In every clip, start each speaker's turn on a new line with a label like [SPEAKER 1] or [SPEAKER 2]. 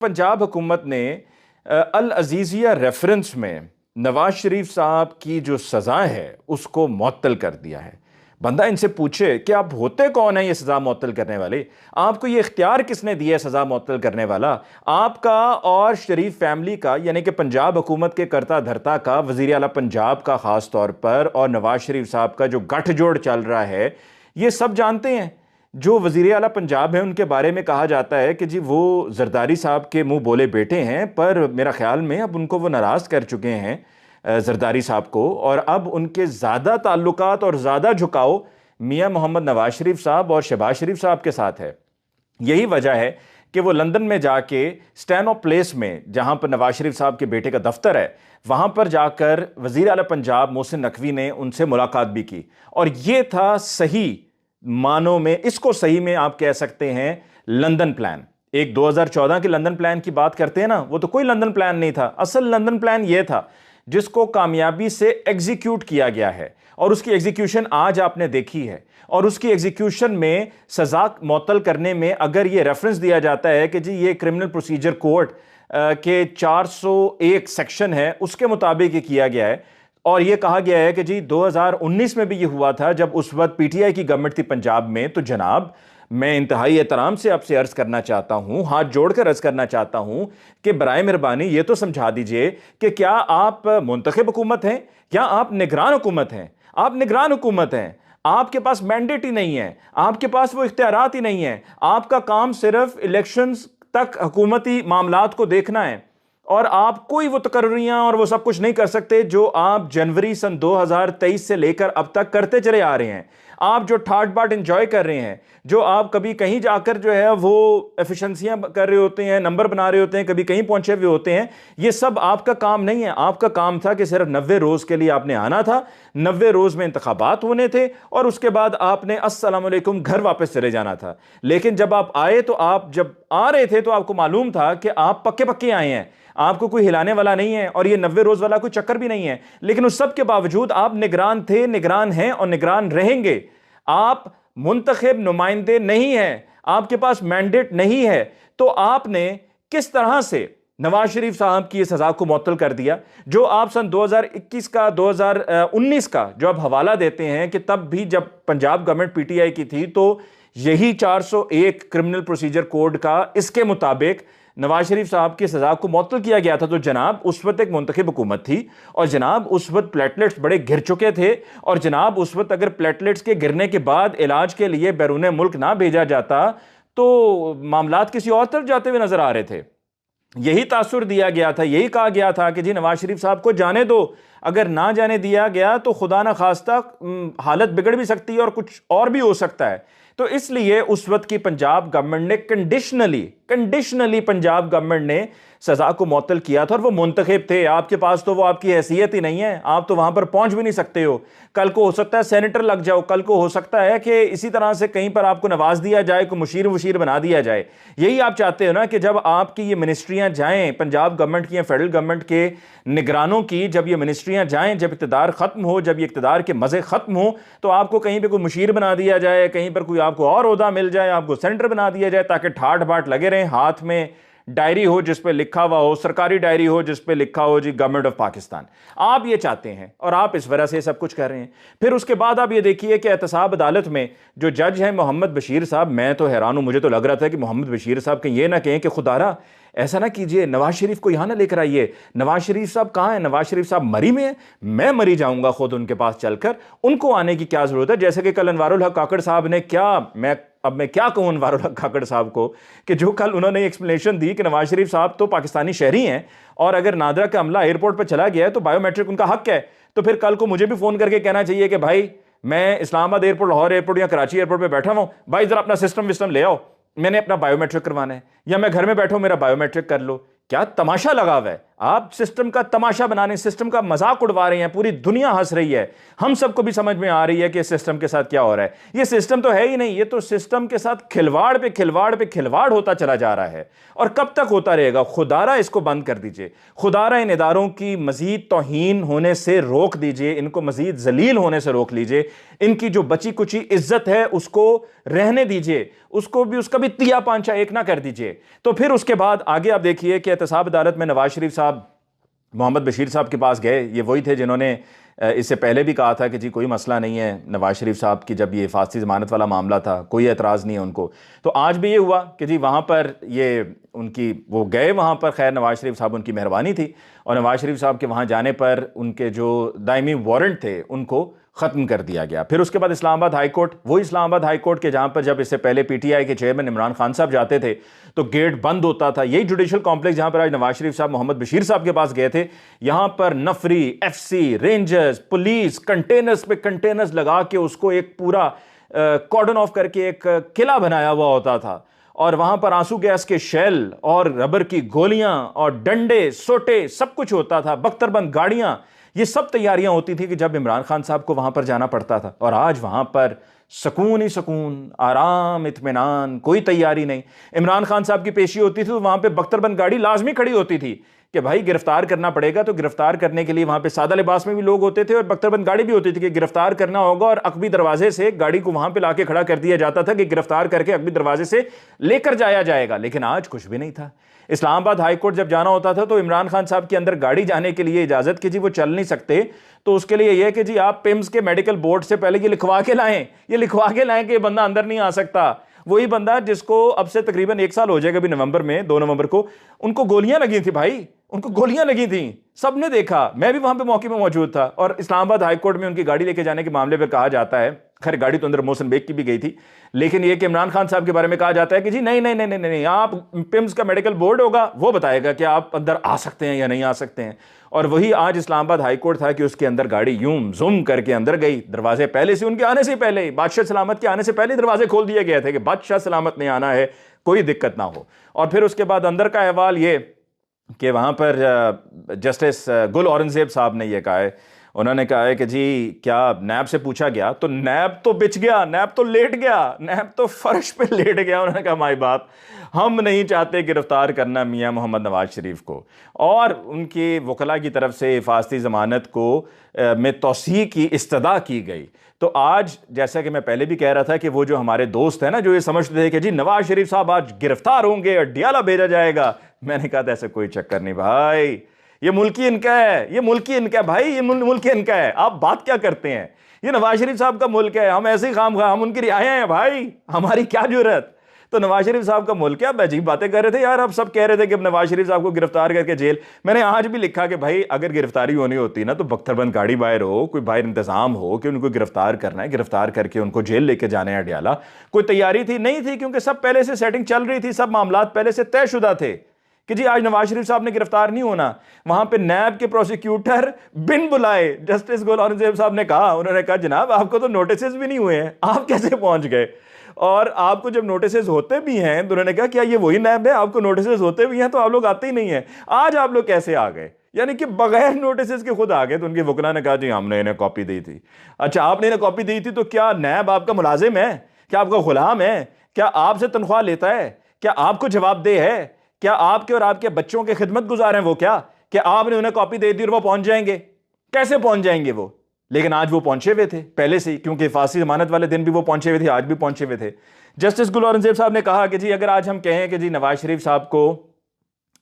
[SPEAKER 1] पंजाब हुकूमत ने अल Aziziyah reference में नवाज शरीफ साहब की जो सज़ा है उसको मुअत्तल कर दिया है। बंदा इनसे पूछे कि आप होते कौन है ये सज़ा मुअत्तल करने वाले, आपको ये इख्तियार किसने दिया है सज़ा मुअत्तल करने वाला? आपका और शरीफ फैमिली का, यानी कि पंजाब हुकूमत के करता धरता का, वज़ीर आला पंजाब का ख़ास तौर पर, और नवाज शरीफ साहब का जो गठजोड़ चल रहा है, ये सब जानते हैं। जो वज़ीर आला पंजाब है उनके बारे में कहा जाता है कि जी वो जरदारी साहब के मुंह बोले बेटे हैं, पर मेरा ख्याल में अब उनको वो नाराज़ कर चुके हैं जरदारी साहब को, और अब उनके ज़्यादा ताल्लुकात और ज़्यादा झुकाव मियां मोहम्मद नवाज शरीफ साहब और शहबाज शरीफ साहब के साथ है। यही वजह है कि वो लंदन में जाके स्टैनो प्लेस में, जहां पर नवाज शरीफ साहब के बेटे का दफ्तर है, वहां पर जाकर वज़ीर आला पंजाब मोहसिन नकवी ने उनसे मुलाकात भी की। और ये था सही मानों में, इसको सही में आप कह सकते हैं लंदन प्लान। एक 2014 के लंदन प्लान की बात करते हैं ना, वो तो कोई लंदन प्लान नहीं था। असल लंदन प्लान ये था जिसको कामयाबी से एग्जीक्यूट किया गया है, और उसकी एग्जीक्यूशन आज आपने देखी है। और उसकी एग्जीक्यूशन में सजा मुअत्तल करने में अगर ये रेफरेंस दिया जाता है कि जी ये क्रिमिनल प्रोसीजर कोड के 401 सेक्शन है, उसके मुताबिक ये किया गया है। और यह कहा गया है कि जी 2019 में भी ये हुआ था, जब उस वक्त पीटीआई की गवर्नमेंट थी पंजाब में। तो जनाब, मैं इंतहाई एहतराम से आपसे अर्ज करना चाहता हूं, हाथ जोड़कर अर्ज करना चाहता हूं कि बराए मेहरबानी ये तो समझा दीजिए कि क्या आप मुंतखब हुकूमत हैं या आप निगरान हुकूमत हैं? आप निगरान हुकूमत हैं, आपके पास मैंडेट ही नहीं है, आपके पास वो इख्तियारात ही नहीं है। आपका काम सिर्फ इलेक्शंस तक हुकूमती मामलात को देखना है, और आप कोई वो तकर्रियां और वो सब कुछ नहीं कर सकते जो आप जनवरी सन 2023 से लेकर अब तक करते चले आ रहे हैं। आप जो ठाट बाट इंजॉय कर रहे हैं, जो आप कभी कहीं जाकर जो है वो एफिशिएंसियां कर रहे होते हैं, नंबर बना रहे होते हैं, कभी कहीं पहुंचे हुए होते हैं, ये सब आपका काम नहीं है। आपका काम था कि सिर्फ 90 रोज के लिए आपने आना था, 90 रोज में इंतखाबात होने थे, और उसके बाद आपने अस्सलाम वालेकुम घर वापस चले जाना था। लेकिन जब आप आए, तो आप जब आ रहे थे तो आपको मालूम था कि आप पक्के पक्के आए हैं, आपको कोई हिलाने वाला नहीं है, और ये 90 रोज वाला कोई चक्कर भी नहीं है। लेकिन उस सब के बावजूद आप निगरान थे, निगरान हैं और निगरान रहेंगे। आप मुंतखब नुमाइंदे नहीं हैं, आपके पास मैंडेट नहीं है। तो आपने किस तरह से नवाज शरीफ साहब की सजा को मुअत्तल कर दिया? जो आप सन 2021 का 2019 का जो आप हवाला देते हैं कि तब भी जब पंजाब गवर्नमेंट पीटीआई की थी, तो यही 401 क्रिमिनल प्रोसीजर कोड का, इसके मुताबिक नवाज शरीफ साहब की सजा को मुअत्तल किया गया था। तो जनाब उस वक्त एक मुंतखब हुकूमत थी, और जनाब उस वक्त प्लेटलेट्स बड़े गिर चुके थे, और जनाब उस वक्त अगर प्लेटलेट्स के गिरने के बाद इलाज के लिए बैरून मुल्क ना भेजा जाता तो मामलात किसी और तरफ जाते हुए नजर आ रहे थे। यही तासुर दिया गया था, यही कहा गया था कि जी नवाज शरीफ साहब को जाने दो। अगर ना जाने दिया गया तो खुदा ना खास्ता हालत बिगड़ भी सकती है और कुछ और भी हो सकता है। तो इसलिए उस वक्त की पंजाब गवर्नमेंट ने कंडीशनली पंजाब गवर्नमेंट ने सजा को मुअत्तल किया था, और वो मुंतखब थे। आपके पास तो वो आपकी हैसियत ही नहीं है, आप तो वहां पर पहुंच भी नहीं सकते हो। कल को हो सकता है सेनेटर लग जाओ, कल को हो सकता है कि इसी तरह से कहीं पर आपको नवाज दिया जाए, को मुशीर वशीर बना दिया जाए। यही आप चाहते हो ना कि जब आपकी ये मिनिस्ट्रियां जाएं, पंजाब गवर्नमेंट की या फेडरल गवर्नमेंट के निगरानों की, जब ये मिनिस्ट्रियां जाएं, जब इक़्तिदार खत्म हो, जब ये इक़्तिदार के मजे खत्म हो, तो आपको कहीं पर कोई मुशीर बना दिया जाए, कहीं पर कोई आपको और ओहदा मिल जाए, आपको सेनेटर बना दिया जाए, ताकि ठाट बाट लगे रहें। हाथ में डायरी हो जिस पे लिखा हुआ हो, सरकारी डायरी हो जिस पे लिखा हो जी गवर्नमेंट ऑफ पाकिस्तान। आप ये चाहते हैं, और आप इस वजह से सब कुछ कर रहे हैं। फिर उसके बाद आप ये देखिए कि एहतसाब अदालत में जो जज हैं मोहम्मद बशीर साहब, मैं तो हैरान हूं। मुझे तो लग रहा था कि मोहम्मद बशीर साहब कहीं ये ना कहें कि खुदारा ऐसा ना कीजिए, नवाज शरीफ को यहां ना लेकर आइए। नवाज शरीफ साहब कहां है? नवाज शरीफ साहब मरी में है, मैं मरी जाऊंगा खुद उनके पास चलकर, उनको आने की क्या जरूरत है? जैसे कि कल अनवारुल हक काकड़ साहब ने, मैं क्या कहूं अनवारुल हक काकड़ साहब को, कि जो कल उन्होंने एक्सप्लेनेशन दी कि नवाज शरीफ साहब तो पाकिस्तानी शहरी हैं, और अगर नादरा का अमला एयरपोर्ट पर चला गया है तो बायोमेट्रिक उनका हक है। तो फिर कल को मुझे भी फोन करके कहना चाहिए कि भाई मैं इस्लामाबाद एयरपोर्ट, लाहौर एयरपोर्ट या कराची एयरपोर्ट पर बैठा हुआ हूं, भाई जरा अपना सिस्टम विस्टम ले आओ, मैंने अपना बायोमेट्रिक करवाना है, या मैं घर में बैठा हूं मेरा बायोमेट्रिक कर लो। क्या तमाशा लगा हुआ है? आप सिस्टम का तमाशा बना रहे हैं, सिस्टम का मजाक उड़वा रहे हैं, पूरी दुनिया हंस रही है, हम सबको भी समझ में आ रही है कि सिस्टम के साथ क्या हो रहा है। ये सिस्टम तो है ही नहीं, ये तो सिस्टम के साथ खिलवाड़ पे खिलवाड़ पे खिलवाड़ होता चला जा रहा है। और कब तक होता रहेगा? खुदारा इसको बंद कर दीजिए, खुदारा इन इदारों की मजीद तौहीन होने से रोक दीजिए, इनको मजीद जलील होने से रोक लीजिए, इनकी जो बची कुची इज्जत है उसको रहने दीजिए, उसको भी, उसका भी तिया पांचा एक ना कर दीजिए। तो फिर उसके बाद आगे आप देखिए कि एहतसाब अदालत में नवाज शरीफ साहब मोहम्मद बशीर साहब के पास गए। ये वही थे जिन्होंने इससे पहले भी कहा था कि जी कोई मसला नहीं है नवाज शरीफ साहब की, जब ये हिफाजती ज़मानत वाला मामला था कोई एतराज़ नहीं है उनको। तो आज भी ये हुआ कि जी वहाँ पर ये उनकी वो गए वहाँ पर, खैर नवाज शरीफ साहब उनकी मेहरबानी थी, और नवाज शरीफ साहब के वहाँ जाने पर उनके जो दायमी वारंट थे उनको ख़त्म कर दिया गया। फिर उसके बाद इस्लामाबाद हाई कोर्ट, वो इस्लामाबाद हाई कोर्ट के जहाँ पर जब इससे पहले पीटीआई के चेयरमैन इमरान खान साहब जाते थे तो गेट बंद होता था। यही जुडिशल कॉम्प्लेक्स जहाँ पर आज नवाज शरीफ साहब मोहम्मद बशीर साहब के पास गए थे, यहाँ पर नफरी, एफसी, रेंजर्स, पुलिस कंटेनर्स पे कंटेनर्स लगा के उसको एक पूरा कॉर्डन ऑफ करके एक किला बनाया हुआ होता था, और वहां पर आंसू गैस के शेल और रबर की गोलियां और डंडे सोटे सब कुछ होता था, बख्तरबंद गाड़ियां, ये सब तैयारियां होती थी कि जब इमरान खान साहब को वहां पर जाना पड़ता था। और आज वहां पर सुकून ही सुकून, आराम, इत्मीनान, कोई तैयारी नहीं। इमरान खान साहब की पेशी होती थी तो वहां पे बख्तरबंद गाड़ी लाजमी खड़ी होती थी कि भाई गिरफ्तार करना पड़ेगा, तो गिरफ्तार करने के लिए वहां पे सादा लिबास में भी लोग होते थे और बख्तरबंद गाड़ी भी होती थी कि गिरफ्तार करना होगा, और अकबी दरवाजे से गाड़ी को वहां पे लाके खड़ा कर दिया जाता था कि गिरफ्तार करके अकबी दरवाजे से लेकर जाया जाएगा। लेकिन आज कुछ भी नहीं था। इस्लामाबाद हाई कोर्ट जब जाना होता था तो इमरान खान साहब के अंदर गाड़ी जाने के लिए इजाजत की जी वो चल नहीं सकते, तो उसके लिए यह है कि जी आप पिम्स के मेडिकल बोर्ड से पहले ये लिखवा के लाएं, ये लिखवा के लाएं कि ये बंदा अंदर नहीं आ सकता। वही बंदा जिसको अब से तकरीबन 1 साल हो जाएगा, अभी नवंबर में 2 नवंबर को उनको गोलियां लगी थी भाई, उनको गोलियां लगी थी, सबने देखा, मैं भी वहां पे मौके में मौजूद था। और इस्लामाबाद हाई कोर्ट में उनकी गाड़ी लेके जाने के मामले पर कहा जाता है, खैर गाड़ी तो अंदर मोहसिन बेग की भी गई थी, लेकिन यह कि इमरान खान साहब के बारे में कहा जाता है कि जी नहीं नहीं नहीं नहीं नहीं, आप पिम्स का मेडिकल बोर्ड होगा वो बताएगा कि आप अंदर आ सकते हैं या नहीं आ सकते हैं। और वही आज इस्लामाबाद हाई कोर्ट था कि उसके अंदर गाड़ी यूं जुम करके अंदर गई, दरवाजे पहले से उनके आने से पहले, बादशाह सलामत के आने से पहले दरवाजे खोल दिए गए थे कि बादशाह सलामत ने आना है, कोई दिक्कत ना हो। और फिर उसके बाद अंदर का अहवाल ये कि वहाँ पर जस्टिस गुल औरंगजेब साहब ने यह कहा है, उन्होंने कहा है कि जी क्या नैब से पूछा गया तो नैब तो बिछ गया, नैब तो लेट गया, नैब तो फर्श पे लेट गया। उन्होंने कहा माई बाप, हम नहीं चाहते गिरफ्तार करना मियां मोहम्मद नवाज शरीफ को। और उनके वकला की तरफ से हिफाजती ज़मानत को में तौसीह की इस्तदा की गई। तो आज जैसा कि मैं पहले भी कह रहा था कि वो जो हमारे दोस्त हैं ना जो ये समझते थे कि जी नवाज शरीफ साहब आज गिरफ्तार होंगे और डियाला भेजा जाएगा, मैंने कहा था ऐसा कोई चक्कर नहीं भाई, ये मुल्की इनका है, ये मुल्की इनका है भाई, ये मुल्क इनका है, आप बात क्या करते हैं, ये नवाज शरीफ साहब का मुल्क है, हम ऐसे ही खामखा हम उनकी रियाया हैं भाई, हमारी क्या जुर्रत। तो नवाज शरीफ साहब का मुल्क है। अब अजीब बातें कर रहे थे यार, अब सब कह रहे थे कि अब नवाज शरीफ साहब को गिरफ्तार करके जेल। मैंने आज भी लिखा कि भाई अगर गिरफ्तारी होनी होती ना तो बख्तरबंद गाड़ी बाहर हो, कोई बाहर इंतजाम हो कि उनको गिरफ्तार करना है, गिरफ्तार करके उनको जेल लेके जाने हैं अडियाला। कोई तैयारी थी नहीं थी, क्योंकि सब पहले से सेटिंग चल रही थी, सब मामला पहले से तयशुदा थे कि जी आज नवाज शरीफ साहब ने गिरफ्तार नहीं होना। वहां पे नैब के प्रोसिक्यूटर बिन बुलाए जस्टिस गुल औरंगजेब साहब ने कहा, उन्होंने कहा जनाब आपको तो नोटिस भी नहीं हुए हैं, आप कैसे पहुंच गए, और आपको जब नोटिस होते भी हैं तो उन्होंने कहा क्या ये वही नैब है, आपको नोटिस होते भी हैं तो आप लोग आते ही नहीं है, आज आप लोग कैसे आ गए, यानी कि बगैर नोटिस के खुद आ गए। तो उनके वकला ने कहा जी हमने इन्हें कॉपी दी थी। अच्छा आपने इन्हें कॉपी दी थी तो क्या नैब आपका मुलाजिम है, क्या आपका गुलाम है, क्या आपसे तनख्वाह लेता है, क्या आपको जवाबदेह है, क्या आपके और आपके बच्चों के खिदमत गुजार हैं वो, क्या आपने उन्हें कॉपी दे दी और वो पहुंच जाएंगे, कैसे पहुंच जाएंगे वो। लेकिन आज वो पहुंचे हुए थे पहले से ही, क्योंकि फांसी जमानत वाले दिन भी वो पहुंचे हुए थे, आज भी पहुंचे हुए थे। जस्टिस गुल औरंगजेब साहब ने कहा कि जी अगर आज हम कहें कि जी नवाज शरीफ साहब को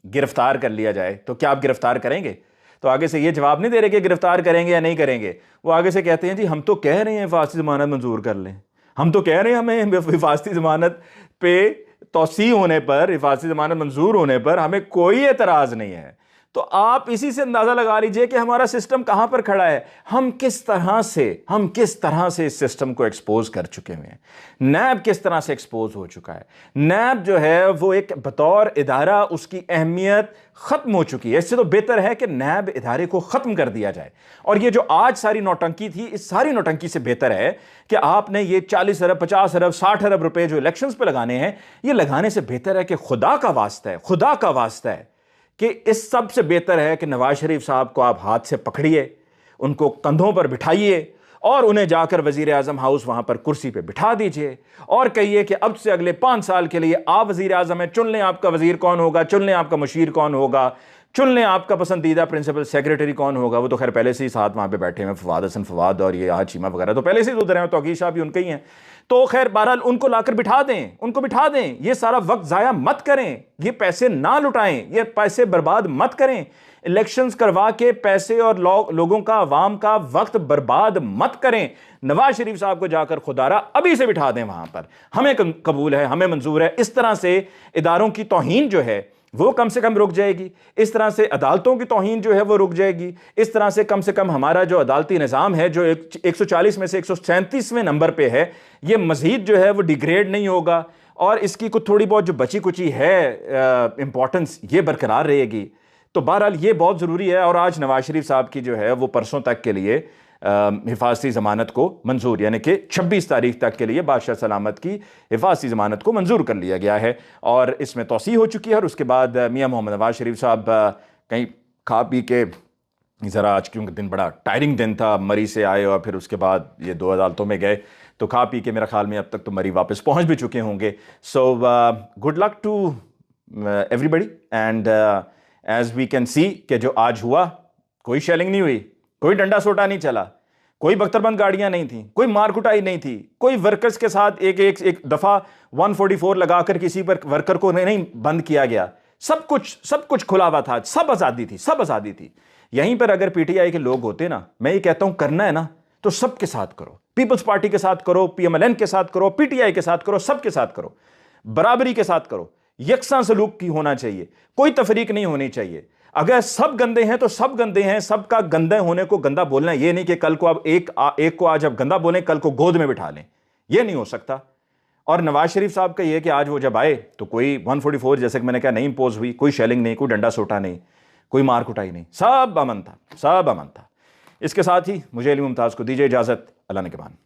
[SPEAKER 1] गिरफ्तार कर लिया जाए तो क्या आप गिरफ्तार करेंगे, तो आगे से ये जवाब नहीं दे रहे कि गिरफ्तार करेंगे या नहीं करेंगे, वो आगे से कहते हैं जी हम तो कह रहे हैं हिफाजती जमानत मंजूर कर लें, हम तो कह रहे हैं हमें हिफाजती जमानत पे तौसीह होने पर, हिफाजती जमानत मंजूर होने पर हमें कोई एतराज़ नहीं है। तो आप इसी से अंदाजा लगा लीजिए कि हमारा सिस्टम कहां पर खड़ा है, हम किस तरह से इस सिस्टम को एक्सपोज कर चुके हैं। नैब किस तरह से एक्सपोज हो चुका है। नैब जो है वो एक बतौर इदारा उसकी अहमियत खत्म हो चुकी है। इससे तो बेहतर है कि नैब इदारे को खत्म कर दिया जाए। और ये जो आज सारी नौटंकी थी, इस सारी नौटंकी से बेहतर है कि आपने ये 40 अरब 50 अरब 60 अरब रुपए जो इलेक्शंस पे लगाने हैं, ये लगाने से बेहतर है कि खुदा का वास्ता है कि इस सब से बेहतर है कि नवाज शरीफ साहब को आप हाथ से पकड़िए, उनको कंधों पर बिठाइए और उन्हें जाकर वजीर आजम हाउस वहां पर कुर्सी पे बिठा दीजिए और कहिए कि अब से अगले 5 साल के लिए आप वजीर आजम हैं, चुन लें आपका वजीर कौन होगा, चुन लें आपका मुशीर कौन होगा, चुन लें आपका पसंदीदा प्रिंसिपल सेक्रेटरी कौन होगा। वो तो खैर पहले से ही साथ वहां पे बैठे हैं, फवाद हसन फवाद और ये आज चीमा वगैरह तो पहले से ही उधर हैं, तौकीर शाह भी उनके ही हैं। तो खैर बहरहाल उनको लाकर बिठा दें, उनको बिठा दें। ये सारा वक्त ज़ाया मत करें, ये पैसे ना लुटाएं, ये पैसे बर्बाद मत करें। इलेक्शंस करवा के पैसे और लोगों का, अवाम का वक्त बर्बाद मत करें। नवाज शरीफ साहब को जाकर खुदारा अभी से बिठा दें वहां पर, हमें कबूल है, हमें मंजूर है। इस तरह से इदारों की तौहीन जो है वो कम से कम रुक जाएगी, इस तरह से अदालतों की तौहीन जो है वो रुक जाएगी, इस तरह से कम हमारा जो अदालती निज़ाम है जो 140 में से 137वें नंबर पे है, ये मज़ीद जो है वो डिग्रेड नहीं होगा और इसकी कुछ थोड़ी बहुत जो बची कुची है इंपॉर्टेंस ये बरकरार रहेगी। तो बहरहाल ये बहुत ज़रूरी है। और आज नवाज शरीफ साहब की जो है वो परसों तक के लिए हिफाजती ज़मानत को मंजूर, यानी कि 26 तारीख तक के लिए बादशाह सलामत की हिफाजती ज़मानत को मंजूर कर लिया गया है और इसमें तौसीह हो चुकी है। और उसके बाद मियां मोहम्मद नवाज शरीफ साहब कहीं खा पी के, ज़रा आज क्योंकि दिन बड़ा टायरिंग दिन था, मरी से आए और फिर उसके बाद ये 2 अदालतों में गए, तो खा पी के मेरा ख्याल में अब तक तो मरी वापस पहुँच भी चुके होंगे। So good luck to everybody and as we can see कि जो आज हुआ, कोई शेलिंग नहीं हुई, कोई डंडा सोटा नहीं चला, कोई बख्तरबंद गाड़ियां नहीं थी, कोई मार कुटाई नहीं थी, कोई वर्कर्स के साथ एक दफा 144 लगाकर किसी पर वर्कर को नहीं बंद किया गया। सब कुछ खुला हुआ था, सब आज़ादी थी, सब आज़ादी थी। यहीं पर अगर पीटीआई के लोग होते ना, मैं ये कहता हूं करना है ना तो सबके साथ करो, पीपल्स पार्टी के साथ करो, पीएमएलएन के साथ करो, पीटीआई के साथ करो, सबके साथ करो, बराबरी के साथ करो, यकसा सलूक की होना चाहिए, कोई तफरीक नहीं होनी चाहिए। अगर सब गंदे हैं तो सब गंदे हैं, सबका गंदे होने को गंदा बोलना, ये नहीं कि कल को अब एक को आज अब गंदा बोलें, कल को गोद में बिठा लें, ये नहीं हो सकता। और नवाज शरीफ साहब का ये कि आज वो जब आए तो कोई 144 जैसे कि मैंने कहा नहीं इंपोज हुई, कोई शेलिंग नहीं, कोई डंडा सोटा नहीं, कोई मार कुटाई नहीं, सब अमन था, सब अमन था। इसके साथ ही मुझे अली मुमताज़ को दीजिए इजाज़त, अल्लाह ने के बाद।